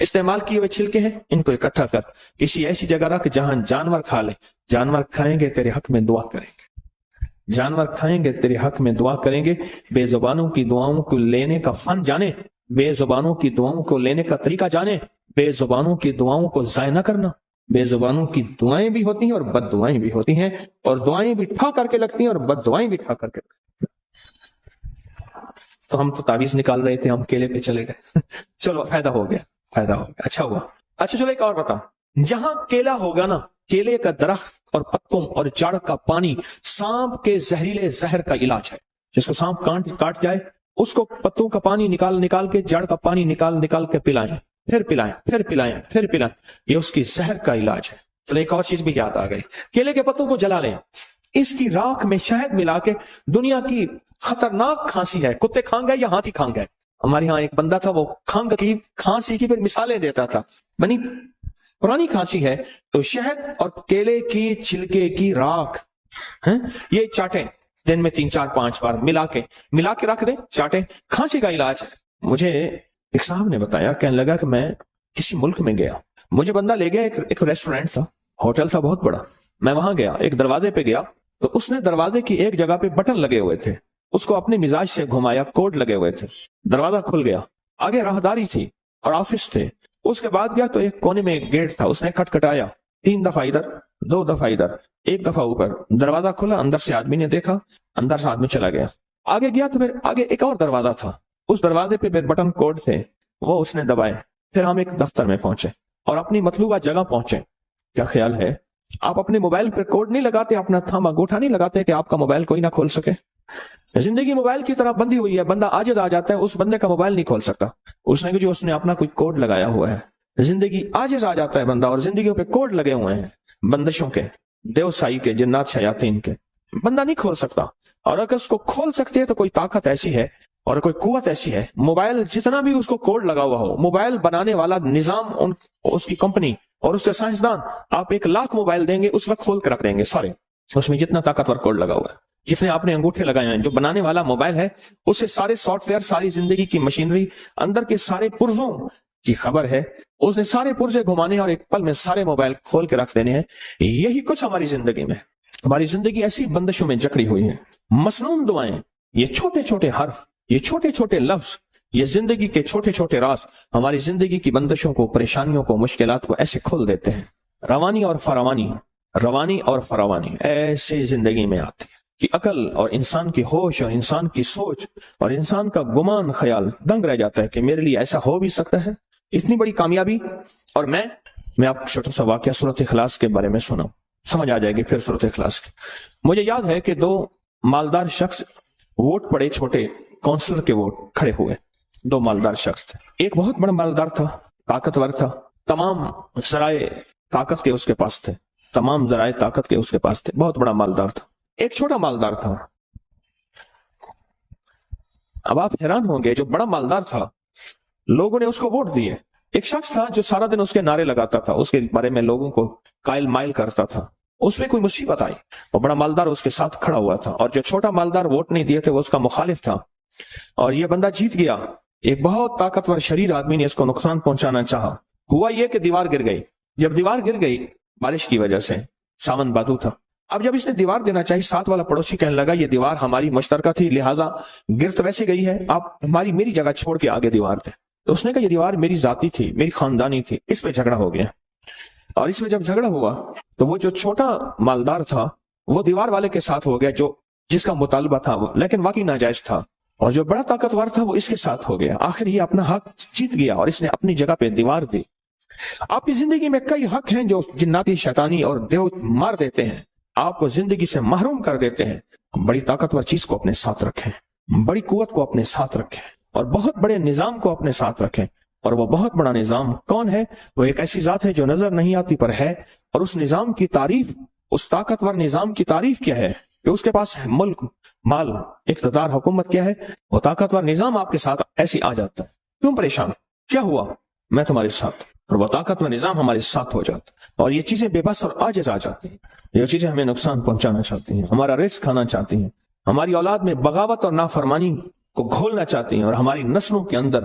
استعمال کیے ہوئے چھلکے ہیں، ان کو اکٹھا کر کسی ایسی جگہ رکھ جہاں جانور کھا لے. جانور کھائیں گے تیرے حق میں دعا کریں گے، جانور کھائیں گے تیرے حق میں دعا کریں گے. بے زبانوں کی دعاؤں کو لینے کا فن جانے، بے زبانوں کی دعاؤں کو لینے کا طریقہ جانے. بے زبانوں کی دعاؤں کو ضائع نہ کرنا. بے زبانوں کی دعائیں بھی ہوتی ہیں اور بد دعائیں بھی ہوتی ہیں، اور دعائیں بھی ٹھا کر کے لگتی ہیں اور بد دعائیں بھی ٹھا کر کے لگتی ہیں. تو ہم تو تعویذ نکال رہے تھے، ہم کیلے پہ چلے گئے. چلو فائدہ ہو گیا، فائدہ ہو گیا، اچھا ہوا. اچھا چلو ایک اور بتا، جہاں کیلا ہوگا نا، کیلے کا درخت اور پتوں اور جڑ کا پانی سانپ کے زہریلے زہر کا علاج ہے. جس کو سانپ کاٹ جائے اس کو پتوں کا پانی نکال کے، جڑ کا پانی نکال کے پلائیں، پھر پلائیں. یہ اس کی زہر کا علاج ہے. چلو ایک اور چیز بھی یاد آ گئی، کیلے کے پتوں کو جلا لیں، اس کی راکھ میں شہد ملا کے. دنیا کی خطرناک کھانسی ہے، کتے کھان گئے یا ہاتھی کھان گئے. ہمارے ہاں ایک بندہ تھا، وہ کھانسی کی پھر مثالیں دیتا تھا. بنی پرانی کھانسی ہے تو شہد اور کیلے کی چھلکے کی راکھ یہ چاٹیں، دن میں 3-4-5 بار ملا کے رکھ دیں، چاٹیں. کھانسی کا علاج ہے. مجھے ایک صاحب نے بتایا، کہنے لگا کہ میں کسی ملک میں گیا، مجھے بندہ لے گیا، ایک ریسٹورینٹ تھا، ہوٹل تھا بہت بڑا. میں وہاں گیا، ایک دروازے پہ گیا تو اس نے دروازے کی ایک جگہ پہ بٹن لگے ہوئے تھے، اس کو اپنے مزاج سے گھمایا، کوڈ لگے ہوئے تھے، دروازہ کھل گیا. آگے راہداری تھی اور آفس تھے. اس کے بعد گیا تو ایک کونے میں ایک گیٹ تھا، اس نے کھٹکھٹایا 3 دفعہ ادھر، 2 دفعہ ادھر، 1 دفعہ اوپر. دروازہ کھلا، اندر سے آدمی نے دیکھا، اندر سے آدمی چلا گیا. آگے گیا تو پھر آگے ایک اور دروازہ تھا، اس دروازے پہ بٹن کوڈ تھے، وہ اس نے دبائے. پھر ہم ایک دفتر میں پہنچے اور اپنی مطلوبہ جگہ پہنچے. کیا خیال ہے، آپ اپنے موبائل پہ کوڈ نہیں لگاتے، اپنا تھم انگوٹھا نہیں لگاتے کہ آپ کا موبائل کوئی نہ کھول سکے. زندگی موبائل کی طرح بندھی ہوئی ہے، بندہ عاجز آ جاتا ہے، اس بندے کا موبائل نہیں کھول سکتا، اس نے اپنا کوئی کوڈ لگایا ہوا ہے. زندگی عاجز آ جاتا ہے بندہ، اور زندگیوں پہ کوڈ لگے ہوئے ہیں بندشوں کے، دیوسائی کے، جنات شیاطین کے. بندہ نہیں کھول سکتا. اور اگر اس کو کھول سکتے ہیں تو کوئی طاقت ایسی ہے اور کوئی قوت ایسی ہے. موبائل جتنا بھی اس کو کوڈ لگا ہوا ہو، موبائل بنانے والا نظام، اس کی کمپنی اور اس کے سائنسدان، آپ 1,00,000 موبائل دیں گے، اس وقت کھول کے رکھ دیں گے سارے. اس میں جتنا طاقتور کوڈ لگا ہوا ہے، جس نے آپ نے انگوٹھے لگائے ہیں، جو بنانے والا موبائل ہے، اسے سارے سافٹ ویئر، ساری زندگی کی مشینری، اندر کے سارے پرزوں کی خبر ہے. اس نے سارے پرزے گھمانے اور ایک پل میں سارے موبائل کھول کے رکھ دینے ہیں. یہی کچھ ہماری زندگی میں، ہماری زندگی ایسی بندشوں میں جکڑی ہوئی ہے. مسنون دعائیں، یہ چھوٹے چھوٹے حرف، یہ چھوٹے چھوٹے لفظ، یہ زندگی کے چھوٹے چھوٹے راز ہماری زندگی کی بندشوں کو، پریشانیوں کو، مشکلات کو ایسے کھول دیتے ہیں. روانی اور فراوانی ایسے زندگی میں آتی ہے کہ عقل اور انسان کی ہوش اور انسان کی سوچ اور انسان کا گمان خیال دنگ رہ جاتا ہے کہ میرے لیے ایسا ہو بھی سکتا ہے. اتنی بڑی کامیابی. اور میں آپ کو چھوٹا سا واقعہ سورۃ اخلاص کے بارے میں سناؤں، سمجھ آ جائے گی پھر سورۃ اخلاص کی. مجھے یاد ہے کہ 2 مالدار شخص ووٹ پڑے، چھوٹے کونسلر کے ووٹ کھڑے ہوئے. 2 مالدار شخص تھے. ایک بہت بڑا مالدار تھا، طاقتور تھا، تمام ذرائع طاقت کے اس کے پاس تھے، تمام ذرائع طاقت کے اس کے پاس تھے، بہت بڑا مالدار تھا. ایک چھوٹا مالدار تھا. اب آپ حیران ہوں گے، جو بڑا مالدار تھا لوگوں نے اس کو ووٹ دیے. ایک شخص تھا جو سارا دن اس کے نعرے لگاتا تھا، اس کے بارے میں لوگوں کو قائل مائل کرتا تھا. اس میں کوئی مصیبت آئی، وہ بڑا مالدار اس کے ساتھ کھڑا ہوا تھا، اور جو چھوٹا مالدار ووٹ نہیں دیے تھے وہ اس کا مخالف تھا. اور یہ بندہ جیت گیا. ایک بہت طاقتور شریر آدمی نے اس کو نقصان پہنچانا چاہا. ہوا یہ کہ دیوار گر گئی. جب دیوار گر گئی بارش کی وجہ سے، ساون بادو تھا. اب جب اس نے دیوار دینا چاہی، ساتھ والا پڑوسی کہنے لگا یہ دیوار ہماری مشترکہ تھی، لہٰذا گر تو ویسے گئی ہے، آپ میری جگہ چھوڑ کے آگے دیوار دیں. تو اس نے کہا یہ دیوار میری ذاتی تھی، میری خاندانی تھی. اس پہ جھگڑا ہو گیا. اور اس میں جب جھگڑا ہوا تو وہ جو چھوٹا مالدار تھا وہ دیوار والے کے ساتھ ہو گیا، جس کا مطالبہ تھا وہ لیکن واقعی ناجائز تھا. اور جو بڑا طاقتور تھا وہ اس کے ساتھ ہو گیا. آخر یہ اپنا حق جیت گیا اور اس نے اپنی جگہ پہ دیوار دی. آپ کی زندگی میں کئی حق ہیں جو جناتی، شیطانی اور دیو مار دیتے ہیں، آپ کو زندگی سے محروم کر دیتے ہیں. بڑی طاقتور چیز کو اپنے ساتھ رکھیں، بڑی قوت کو اپنے ساتھ رکھیں، اور بہت بڑے نظام کو اپنے ساتھ رکھیں. اور وہ بہت بڑا نظام کون ہے؟ وہ ایک ایسی ذات ہے جو نظر نہیں آتی پر ہے. اور اس نظام کی تعریف، اس طاقتور نظام کی تعریف کیا ہے کہ اس کے پاس ہے ملک، مال، اقتدار، حکومت. کیا ہے وہ طاقتور نظام؟ آپ کے ساتھ ایسی آ جاتا ہے. کیوں پریشان؟ کیا ہوا؟ میں تمہارے ساتھ. اور وہ طاقتور نظام ہمارے ساتھ ہو جاتا ہے. اور یہ چیزیں بے بس اور عاجز آ جاتی ہیں، یہ چیزیں ہمیں نقصان پہنچانا چاہتی ہیں، ہمارا رزق کھانا چاہتی ہیں، ہماری اولاد میں بغاوت اور نافرمانی کو گھولنا چاہتی ہیں، اور ہماری نسلوں کے اندر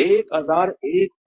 1001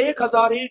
1001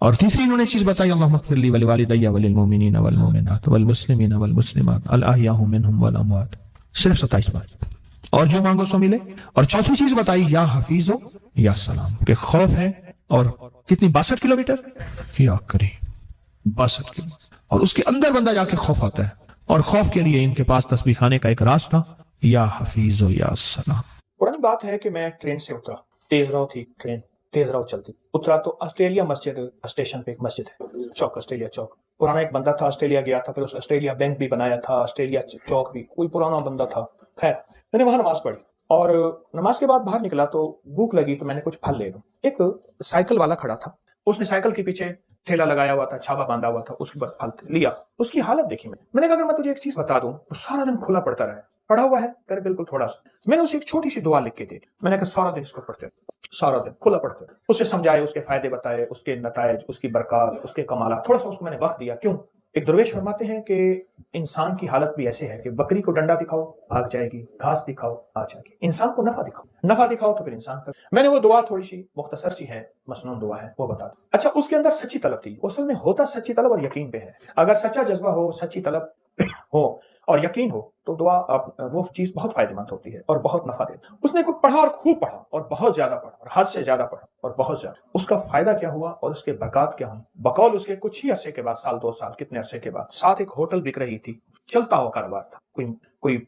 اور تیسری انہوں نے چیز بتائی اللہم اغفر لی ولیوالدی وللمؤمنین والمؤمنات والمسلمین والمسلمات الاحیاء منہم والاموات، صرف 27 بار، اور جو مانگو سو ملے۔ اور چوتھی چیز بتائی یا حفیظ یا سلام، کہ خوف ہے، اور کتنی 62 کلومیٹر یا کریم 62 کلومیٹر، اور اس کے اندر بندہ جا کے خوف آتا ہے، اور خوف کے لیے ان کے پاس تسبیح خانے کا ایک راز تھا، یا حفیظ یا سلام۔ پرانی بات ہے کہ میں ٹرین سے اترا، تیز رو تھی ٹرین، تیز رو چلتی، اترا تو آسٹریلیا مسجد اسٹیشن پہ ایک مسجد ہے، چوک آسٹریلیا چوک، پرانا ایک بندہ تھا آسٹریلیا گیا تھا، پھر اس آسٹریلیا بینک بھی بنایا تھا، آسٹریلیا چوک بھی، کوئی پرانا بندہ تھا، خیر میں نے وہاں نماز پڑھی، اور نماز کے بعد باہر نکلا تو بھوک لگی تو میں نے کچھ پھل لے لوں، ایک سائیکل والا کھڑا تھا، اس نے سائیکل کے پیچھے ٹھیلا لگایا ہوا تھا، چھاپا باندھا ہوا تھا، اس کے بعد پھل لیا، اس کی حالت دیکھی میں نے کہا اگر میں تجھے ایک چیز بتا دوں تو سارا دن کھلا پڑتا رہے، پڑھا ہوا ہے کر بالکل تھوڑا سا، میں نے اسے ایک چھوٹی سی دعا لکھ کے دی، میں نے کہا سارا دن اس کو پڑھتے، سارا دن کھلا پڑھتے، اسے سمجھائے، اس کے فائدے بتائے، اس کے نتائج، اس کی برکات، اس کے کمالات، تھوڑا سا اس کو میں نے وقت دیا۔ کیوں؟ ایک درویش فرماتے ہیں کہ انسان کی حالت بھی ایسے ہے کہ بکری کو ڈنڈا دکھاؤ بھاگ جائے گی، گھاس دکھاؤ آ جائے گی، انسان کو نفع دکھاؤ تو پھر انسان کا۔ میں نے وہ دعا تھوڑی سی مختصر سی ہے، مسنون دعا ہے، وہ بتا دوں۔ اچھا، اس کے اندر سچی طلب تھی، اصل میں ہوتا سچی طلب اور یقین پہ ہے، اگر سچا جذبہ ہو، سچی طلب ہو اور یقین ہو تو دعا وہ چیز بہت فائدہ مند ہوتی ہے اور بہت نفع دیتی۔ اس نے کوئی پڑھا اور خوب پڑھا اور بہت زیادہ پڑھا اور حد سے زیادہ پڑھا اور بہت زیادہ، اس کا فائدہ کیا ہوا اور اس کے برکات کیا ہوئی؟ بقول اس کے کچھ ہی عرصے کے بعد، سال 2 سال کتنے عرصے کے بعد، ساتھ ایک ہوٹل بک رہی تھی، چلتا ہوا کاروبار تھا، کوئی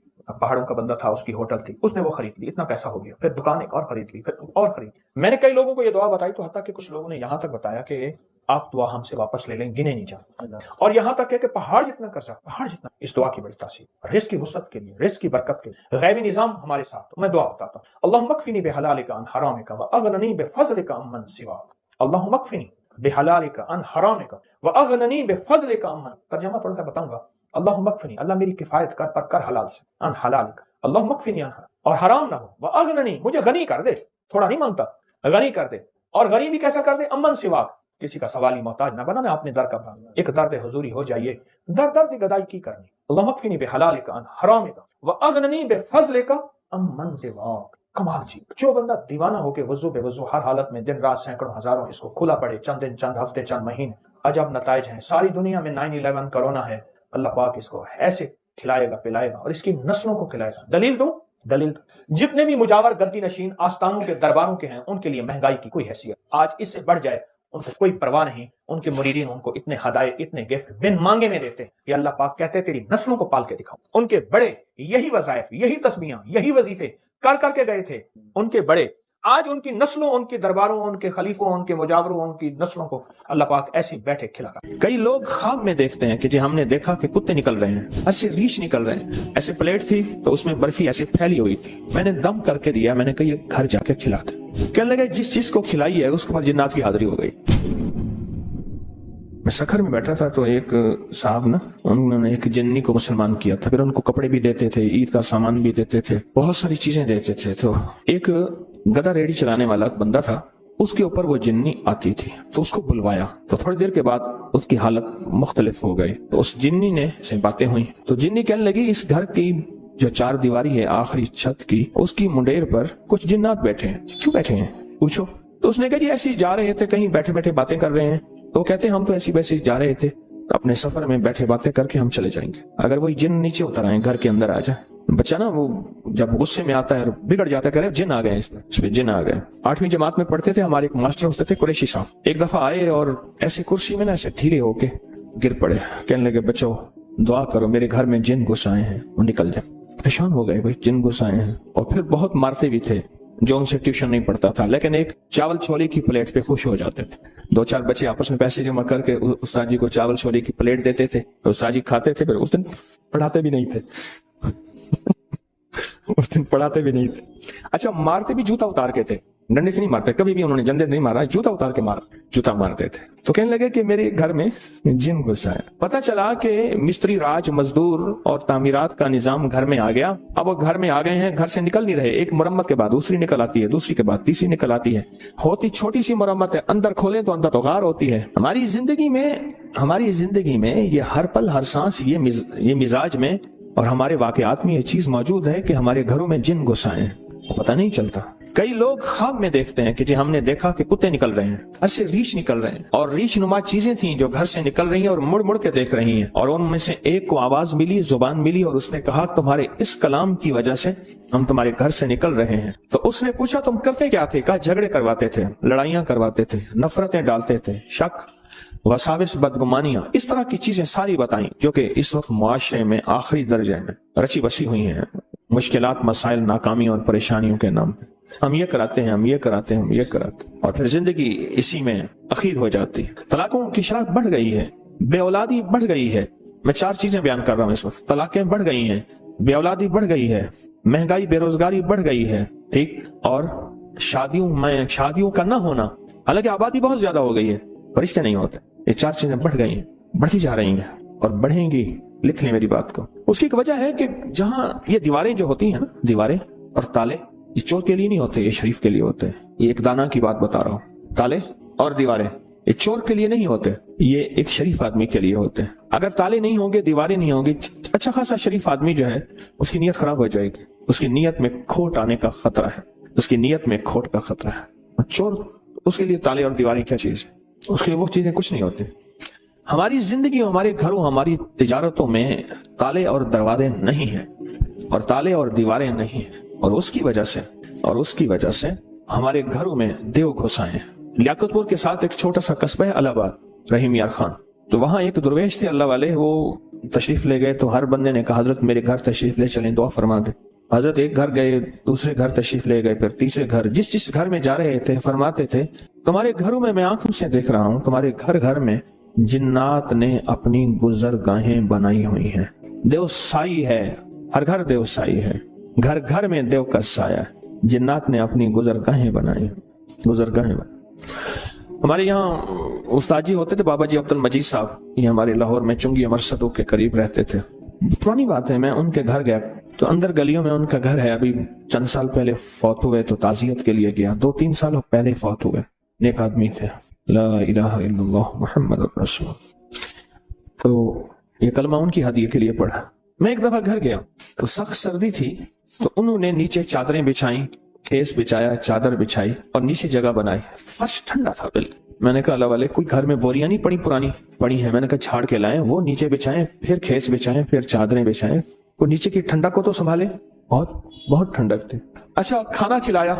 پہاڑوں کا بندہ تھا، اس کی ہوٹل تھی، اس نے وہ خرید لی، اتنا پیسہ ہو گیا، پھر دکان ایک اور خرید لی، پھر اور خرید لی۔ میں نے کئی لوگوں کو یہ دعا بتائی تو حتیٰ کہ کچھ لوگوں نے یہاں تک بتایا کہ آپ دعا ہم سے واپس لے لیں، گنے نہیں جاتے، اور یہاں تک ہے کہ پہاڑ جتنا قرضہ، پہاڑ جتنا، اس دعا کی بڑی تاثیر، رزق کی وسعت کے لیے، رزق کی برکت کے لیے، غیبی نظام ہمارے ساتھ۔ میں دعا بتاتا ہوں، اللہم اکفنی بحلالک عن حرامک واغننی بفضلک عمن سواک، اللہم اکفنی بحلالک عن حرامک واغننی بفضلک عمن، ترجمہ تھوڑا سا بتاؤں گا، اللہم اکفنی، اللہ میری کفایت کر پر کر حلال سے، عن حلالک، اللہم اکفنی عن حرام، اور حرام نہ ہو، واغننی، مجھے غنی کر دے، تھوڑا نہیں مانگتا، غنی کر دے، اور غنی بھی کیسا کر دے؟ امن سواک، کسی کا سوالی محتاج نہ بنانا، اپنے در کا بنانا، ایک درد حضوری ہو جائیے، درد گدائی کی کرنی، اللہم اکفنی بحلالک عن حرامک واغننی بفضلک امن سواک۔ کمال جی، جو بندہ دیوانہ ہو کے وضو بے وضو ہر حالت میں دن رات سینکڑوں ہزاروں اس کو کھلا پڑے، چند دن، چند ہفتے، چند مہینے، عجب نتائج ہیں۔ ساری دنیا میں 9/11 کرونا ہے، اللہ پاک اس کو ایسے کھلائے گا پلائے گا اور اس کی نسلوں کو کھلائے گا۔ دلیل دوں، جتنے بھی مجاور گدی نشین آستانوں کے درباروں کے ہیں، ان کے لیے مہنگائی کی کوئی حیثیت، آج اس سے بڑھ جائے ان کو کوئی پرواہ نہیں، ان کے مریدین ان کو اتنے ہدایت، اتنے گفٹ بن مانگے میں دیتے ہیں کہ اللہ پاک کہتے تیری نسلوں کو پال کے دکھاؤں۔ ان کے بڑے یہی وظائف، یہی تسبیحاں، یہی وظیفے کر کر کے گئے تھے ان کے بڑے، آج ان کی نسلوں، ان کے درباروں، ان کے خلیفوں، ان کے مجاوروں، ان کی نسلوں کو اللہ پاک ایسے بیٹھے کھلا رہا۔ کئی لوگ خواب میں دیکھتے ہیں کہ جی ہم نے دیکھا کہ کتے نکل رہے ہیں، ایسے ریچھ نکل رہے ہیں، ایسے پلیٹ تھی تو اس میں برفی ایسے پھیلی ہوئی تھی، میں نے دم کر کے دیا، میں نے کہا یہ گھر جا کے کھلا دے۔ کہنے لگے جس چیز کو کھلائی ہے اس کے بعد جنات کی حاضری ہو گئی۔ میں سکھر میں بیٹھا تھا تو ایک صاحب نا، انہوں نے ایک جنی کو مسلمان کیا تھا، پھر ان کو کپڑے بھی دیتے تھے، عید کا سامان بھی دیتے تھے، بہت ساری چیزیں دیتے تھے۔ تو ایک گدا ریڑھی چلانے والا بندہ تھا، اس کے اوپر وہ جنی آتی تھی تو اس کو بلوایا، تو تھوڑی دیر کے بعد اس کی حالت مختلف ہو گئی، تو اس جنی نے سے باتیں ہوئی، تو جنی کہنے لگی اس گھر کی جو 4 دیواری ہے آخری چھت کی، اس کی منڈیر پر کچھ جنات بیٹھے ہیں، کیوں بیٹھے ہیں پوچھو؟ تو اس نے کہا جی ایسے جا رہے تھے، کہیں بیٹھے بیٹھے باتیں کر رہے ہیں، تو کہتے ہیں ہم تو ایسی ویسے جا رہے تھے، تو اپنے سفر میں بیٹھے باتیں کر کے ہم چلے جائیں گے، اگر وہی جن نیچے اتر آئے گھر کے اندر آ جائے۔ بچہ نا وہ جب غصے میں آتا ہے اور بگڑ جاتا ہے، کہہ جن آ گئے، اس میں جن آ گئے۔ 8ویں جماعت میں پڑھتے تھے، ہمارے ایک ماسٹر ہوتے تھے قریشی صاحب، ایک دفعہ آئے اور ایسے کرسی میں نا ایسے دھیرے ہو کے گر پڑے، کہنے لگے بچوں دعا کرو میرے گھر میں جن گھس آئے ہیں، وہ نکل جائیں۔ پریشان ہو گئے، بھائی جن گھس آئے ہیں، اور پھر بہت مارتے بھی تھے جو ان سے ٹیوشن نہیں پڑھتا تھا، لیکن ایک چاول چھولے کی پلیٹ پہ خوش ہو جاتے تھے۔ 2-4 بچے آپس میں پیسے جمع کر کے استاد جی کو چاول چھولے کی پلیٹ دیتے تھے، استاد جی کھاتے تھے، پھر اس دن پڑھاتے بھی نہیں تھے اس دن پڑھاتے بھی نہیں تھے۔ اچھا، مارتے بھی جوتا اتار کے تھے، ڈنڈے سے نہیں مارتے، کبھی بھی انہوں نے جندے نہیں مارا، جوتا اتار کے جوتا مارتے تھے۔ تو کہنے لگے کہ میرے گھر میں جن گھس آیا۔ پتا چلا کہ مستری راج، مزدور اور تعمیرات کا نظام گھر میں آ گیا۔ اب وہ گھر میں آ گئے ہیں، گھر سے نکل نہیں رہے، ایک مرمت کے بعد دوسری نکل آتی ہے، دوسری کے بعد تیسری نکل آتی ہے، ہوتی چھوٹی سی مرمت ہے، اندر کھولیں تو اندر تو غار ہوتی ہے۔ ہماری زندگی میں یہ ہر پل ہر سانس یہ مزاج میں اور ہمارے واقعات میں یہ چیز موجود ہے کہ ہمارے گھروں میں جن گھس آئے ہیں، پتہ نہیں چلتا۔ کئی لوگ خواب میں دیکھتے ہیں کہ جی ہم نے دیکھا کہ کتے نکل رہے ہیں، گھر سے ریچھ نکل رہے ہیں، اور ریچھ نما چیزیں تھیں جو گھر سے نکل رہی ہیں اور مڑ مڑ کے دیکھ رہی ہیں، اور ان میں سے ایک کو آواز ملی، زبان ملی، اور اس نے کہا تمہارے اس کلام کی وجہ سے ہم تمہارے گھر سے نکل رہے ہیں۔ تو اس نے پوچھا تم کرتے کیا تھے؟ کہا جھگڑے کرواتے تھے، لڑائیاں کرواتے تھے، نفرتیں ڈالتے تھے، شک، وساوس، بدگمانیاں، اس طرح کی چیزیں ساری بتائیں جو کہ اس وقت معاشرے میں آخری درجے میں رچی بسی ہوئی ہیں، مشکلات، مسائل، ناکامیوں اور پریشانیوں کے نام پہ۔ ہم یہ کراتے ہیں، ہم یہ کراتے ہیں، ہم یہ کراتے ہیں، اور پھر زندگی اسی میں اخیر ہو جاتی ہے۔ طلاقوں کی شرح بڑھ گئی ہے، بے اولادی بڑھ گئی ہے۔ میں 4 چیزیں بیان کر رہا ہوں اس وقت۔ طلاقیں بڑھ گئی ہیں، بے اولادی بڑھ گئی ہے، مہنگائی، بے روزگاری بڑھ گئی ہے، ٹھیک، اور شادیوں کا نہ ہونا، حالانکہ آبادی بہت زیادہ ہو گئی ہے، فرشتے نہیں ہوتے۔ یہ 4 چیزیں بڑھ گئی ہیں، بڑھتی جا رہی ہیں اور بڑھیں گی، لکھ لیں میری بات کو۔ اس کی ایک وجہ ہے کہ جہاں یہ دیواریں جو ہوتی ہیں نا، دیواریں اور تالے، یہ چور کے لیے نہیں ہوتے، یہ شریف کے لیے ہوتے ہیں۔ یہ ایک دانا کی بات بتا رہا ہوں، تالے اور دیواریں یہ چور کے لیے نہیں ہوتے، یہ ایک شریف آدمی کے لیے ہوتے ہیں۔ اگر تالے نہیں ہوں گے، دیواریں نہیں ہوں گی، اچھا خاصا شریف آدمی جو ہے اس کی نیت خراب ہو جائے گی، اس کی نیت میں کھوٹ آنے کا خطرہ ہے، اس کی نیت میں کھوٹ کا خطرہ ہے۔ چور، اس کے لیے تالے اور دیواریں کیا چیز ہے؟ اس کے لیے وہ چیزیں کچھ نہیں ہوتی۔ ہماری زندگی، ہمارے گھروں، ہماری تجارتوں میں تالے اور دروازے نہیں ہیں، اور تالے اور دیواریں نہیں ہیں، اور اس کی وجہ سے ہمارے گھروں میں دیو گھس آئے ہیں۔ لیاقت پور کے ساتھ ایک چھوٹا سا قصبہ ہے الہ آباد، رحیم یار خان، تو وہاں ایک درویش تھے اللہ والے، وہ تشریف لے گئے، تو ہر بندے نے کہا حضرت میرے گھر تشریف لے چلیں، دعا فرما دیں۔ حضرت ایک گھر گئے، دوسرے گھر تشریف لے گئے، پھر تیسرے گھر، جس گھر میں جا رہے تھے فرماتے تھے تمہارے گھروں میں آنکھوں سے دیکھ رہا ہوں، تمہارے گھر گھر میں جنات نے اپنی گزر گاہیں بنائی ہوئی ہیں، دیو سائی ہے، ہر گھر دیو سائی ہے، گھر گھر میں دیو کا سایہ ہے، جنات نے اپنی گزر گاہیں بنائی ہیں، گزر گاہیں بنائی۔ ہمارے یہاں استاد جی ہوتے تھے بابا جی عبد المجید صاحب، یہ ہمارے لاہور میں چنگی امر صدوق کے قریب رہتے تھے۔ پرانی بات ہے، میں ان کے گھر گیا تو اندر گلیوں میں ان کا گھر ہے، ابھی چند سال پہلے فوت ہوئے تو تعزیت کے لیے گیا، 2-3 سال پہلے فوت ہوئے، نیک آدمی تھے، لا الہ الا اللہ محمد رسول۔ تو یہ کلمہ ان کی ہدیے کے لیے پڑھا۔ میں ایک دفعہ گھر گیا تو سخت سردی تھی، تو انہوں نے نیچے چادریں بچھائیں، کھیس بچھایا، چادر بچھائی اور نیچے جگہ بنائی، فرش ٹھنڈا تھا بالکل۔ میں نے کہا اللہ والے کوئی گھر میں بوریاں نہیں پڑی، پرانی پڑی ہیں؟ میں نے کہا چھاڑ کے لائیں، وہ نیچے بچھائیں، پھر کھیس بچھائیں، پھر چادریں بچھائیں، وہ نیچے کی ٹھنڈک کو تو سنبھالے، بہت ٹھنڈک تھی۔ اچھا کھانا کھلایا،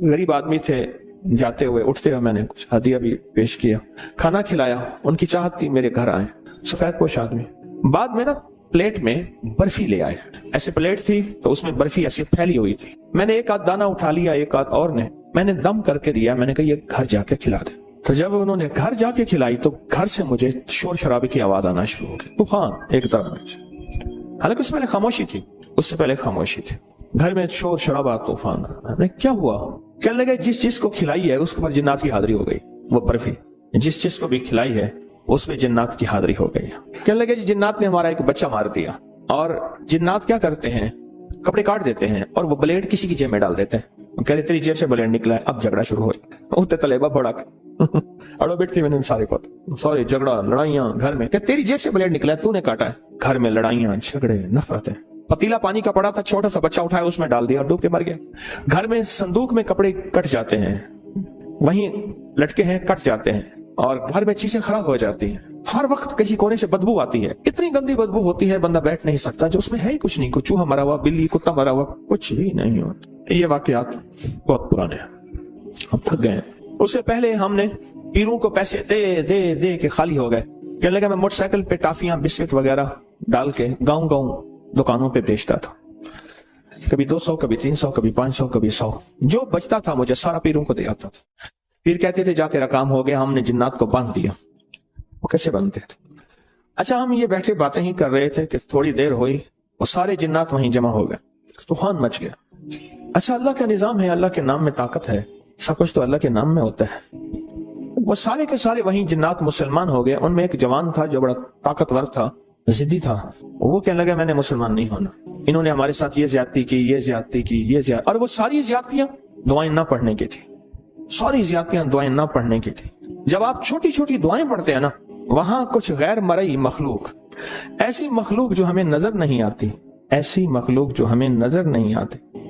غریب آدمی تھے، جاتے ہوئے اٹھتے ہوئے میں نے کچھ ہدیہ بھی پیش کیا، کھانا کھلایا، ان کی چاہت تھی میرے گھر آئیں، سفید پوش آدمی۔ بعد میں نا پلیٹ میں برفی لے آئے، ایسے پلیٹ تھی تو اس میں برفی ایسی پھیلی ہوئی تھی، میں نے ایک آدھ دانہ اٹھا لیا، ایک آدھ اور میں نے دم کر کے دیا، میں نے کہا یہ گھر جا کے کھلا دے۔ تو جب انہوں نے گھر جا کے کھلائی تو گھر سے مجھے شور شرابے کی آواز آنا شروع ہو گئی، طوفان ایک طرح میں، حالانکہ اس سے پہلے خاموشی تھی، اس سے پہلے خاموشی تھی، گھر میں شور شرابہ، طوفان۔ کیا ہوا؟ کہنے لگے جس چیز کو کھلائی ہے اس کے اوپر جنات کی حاضری ہو گئی، وہ برفی جس چیز کو بھی کھلائی ہے اس میں جنات کی حاضری ہو گئی۔ کہنے لگے جی جنات نے ہمارا ایک بچہ مار دیا، اور جنات کیا کرتے ہیں، کپڑے کاٹ دیتے ہیں اور وہ بلیڈ کسی کی جیب میں ڈال دیتے ہیں، کہتے تیری جیب سے بلیڈ نکلا ہے، اب جھگڑا شروع ہو جائے، اٹھتے طلبہ بھڑک اڑو بیٹھی، میں نے سارے کو سوری جھگڑا، لڑائیاں گھر میں، کہ تیری جیب سے بلیڈ نکلا ہے، تو نے کاٹا ہے، گھر میں لڑائیاں، جھگڑے، نفرتیں۔ پتیلا پانی کا پڑا تھا، چھوٹا سا بچہ اٹھایا اس میں ڈال دیا اور ڈوب کے مر گیا۔ گھر میں صندوق میں کپڑے کٹ جاتے ہیں، وہیں لٹکے ہیں، کٹ جاتے ہیں، اور گھر میں چیزیں خراب ہو جاتی ہیں، ہر وقت کسی کونے سے بدبو آتی ہے، اتنی گندی بدبو ہوتی ہے بندہ بیٹھ نہیں سکتا، جو اس میں ہے ہی کچھ نہیں، کوئی چوہا مرا ہوا، بلی، کتا مرا ہوا، کچھ بھی نہیں ہوتا۔ یہ واقعات بہت پرانے ہیں، ہم تھک گئے ہیں۔ اس سے پہلے ہم نے پیروں کو پیسے دے دے دے کے خالی ہو گئے، کہنے لگا میں موٹر سائیکل پہ ٹافیاں، بسکٹ وغیرہ ڈال کے گاؤں دکانوں پہ بیچتا تھا، کبھی 200، کبھی 300، کبھی 500، کبھی 100، جو بچتا تھا مجھے سارا پیروں کو دے آتا تھا۔ پیر کہتے تھے جا تیرا کام ہو گیا، ہم نے جنات کو باندھ دیا۔ وہ کیسے بنتے تھے؟ اچھا ہم یہ بیٹھے باتیں ہی کر رہے تھے کہ تھوڑی دیر ہوئی، وہ سارے جنات وہیں جمع ہو گئے، طوفان مچ گیا۔ اچھا اللہ کا نظام ہے، اللہ کے نام میں طاقت ہے، سب کچھ تو اللہ کے نام میں ہوتا ہے۔ وہ سارے کے سارے وہیں جنات مسلمان ہو گئے۔ ان میں ایک جوان تھا جو بڑا طاقتور تھا، ضدی تھا، وہ کہنے لگا میں نے مسلمان نہیں ہونا، انہوں نے ہمارے ساتھ یہ زیادتی کی، یہ زیادتی کی، یہ زیادتی، اور وہ ساری زیادتیاں دعائیں نہ پڑھنے کی تھی، ساری زیادتیاں دعائیں نہ پڑھنے کی تھی۔ جب آپ چھوٹی چھوٹی دعائیں پڑھتے ہیں نا، وہاں کچھ غیر مرئی مخلوق، ایسی مخلوق جو ہمیں نظر نہیں آتی، ایسی مخلوق جو ہمیں نظر نہیں آتی،